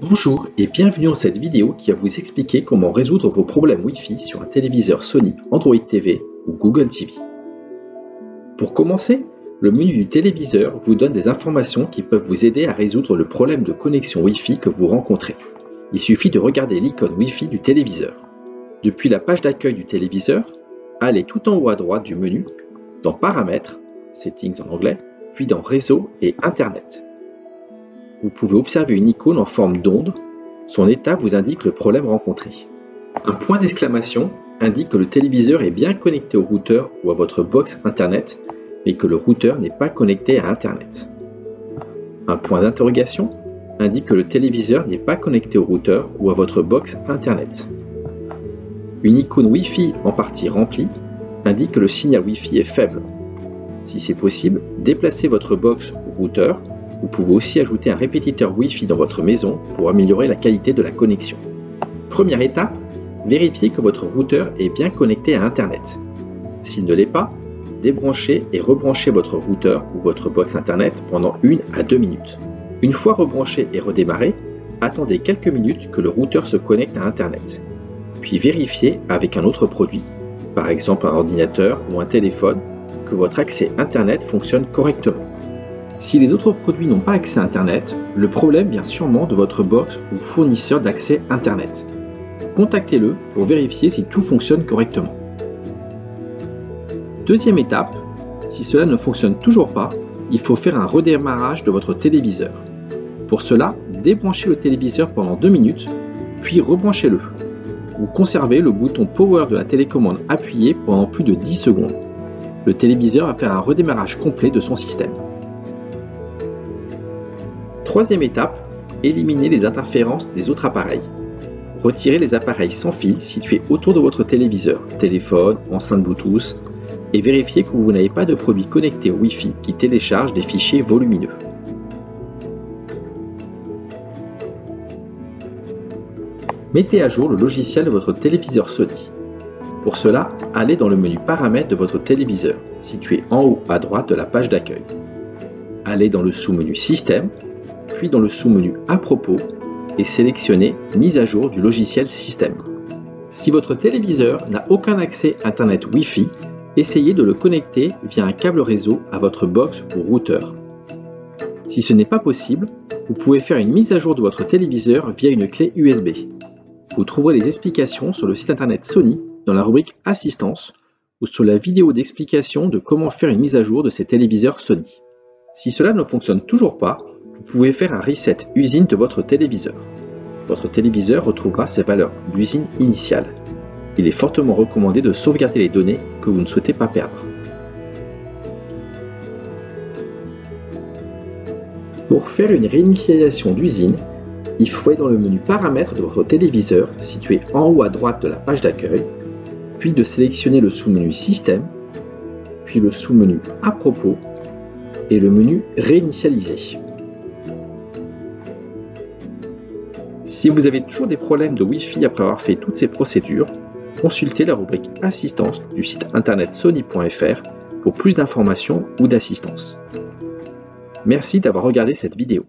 Bonjour et bienvenue dans cette vidéo qui va vous expliquer comment résoudre vos problèmes Wi-Fi sur un téléviseur Sony Android TV ou Google TV. Pour commencer, le menu du téléviseur vous donne des informations qui peuvent vous aider à résoudre le problème de connexion Wi-Fi que vous rencontrez. Il suffit de regarder l'icône Wi-Fi du téléviseur. Depuis la page d'accueil du téléviseur, allez tout en haut à droite du menu, dans Paramètres, Settings en anglais, puis dans Réseau et Internet. Vous pouvez observer une icône en forme d'onde. Son état vous indique le problème rencontré. Un point d'exclamation indique que le téléviseur est bien connecté au routeur ou à votre box Internet, mais que le routeur n'est pas connecté à Internet. Un point d'interrogation indique que le téléviseur n'est pas connecté au routeur ou à votre box Internet. Une icône Wi-Fi en partie remplie indique que le signal Wi-Fi est faible. Si c'est possible, déplacez votre box ou routeur. Vous pouvez aussi ajouter un répétiteur Wi-Fi dans votre maison pour améliorer la qualité de la connexion. Première étape, vérifiez que votre routeur est bien connecté à Internet. S'il ne l'est pas, débranchez et rebranchez votre routeur ou votre box Internet pendant 1 à 2 minutes. Une fois rebranché et redémarré, attendez quelques minutes que le routeur se connecte à Internet. Puis vérifiez avec un autre produit, par exemple un ordinateur ou un téléphone, que votre accès Internet fonctionne correctement. Si les autres produits n'ont pas accès à Internet, le problème vient sûrement de votre box ou fournisseur d'accès Internet. Contactez-le pour vérifier si tout fonctionne correctement. Deuxième étape, si cela ne fonctionne toujours pas, il faut faire un redémarrage de votre téléviseur. Pour cela, débranchez le téléviseur pendant 2 minutes, puis rebranchez-le. Ou conservez le bouton Power de la télécommande appuyé pendant plus de 10 secondes. Le téléviseur va faire un redémarrage complet de son système. Troisième étape, éliminez les interférences des autres appareils. Retirez les appareils sans fil situés autour de votre téléviseur, téléphone, enceinte Bluetooth, et vérifiez que vous n'avez pas de produits connectés au Wi-Fi qui téléchargent des fichiers volumineux. Mettez à jour le logiciel de votre téléviseur Sony. Pour cela, allez dans le menu Paramètres de votre téléviseur, situé en haut à droite de la page d'accueil. Allez dans le sous-menu Système, puis dans le sous-menu À propos et sélectionnez Mise à jour du logiciel Système. Si votre téléviseur n'a aucun accès Internet Wi-Fi, essayez de le connecter via un câble réseau à votre box ou routeur. Si ce n'est pas possible, vous pouvez faire une mise à jour de votre téléviseur via une clé USB. Vous trouverez les explications sur le site internet Sony dans la rubrique Assistance ou sur la vidéo d'explication de comment faire une mise à jour de ces téléviseurs Sony. Si cela ne fonctionne toujours pas, vous pouvez faire un reset usine de votre téléviseur. Votre téléviseur retrouvera ses valeurs d'usine initiale. Il est fortement recommandé de sauvegarder les données que vous ne souhaitez pas perdre. Pour faire une réinitialisation d'usine, il faut aller dans le menu Paramètres de votre téléviseur situé en haut à droite de la page d'accueil, puis de sélectionner le sous-menu Système, puis le sous-menu À propos et le menu Réinitialiser. Si vous avez toujours des problèmes de Wi-Fi après avoir fait toutes ces procédures, consultez la rubrique Assistance du site internet sony.fr pour plus d'informations ou d'assistance. Merci d'avoir regardé cette vidéo.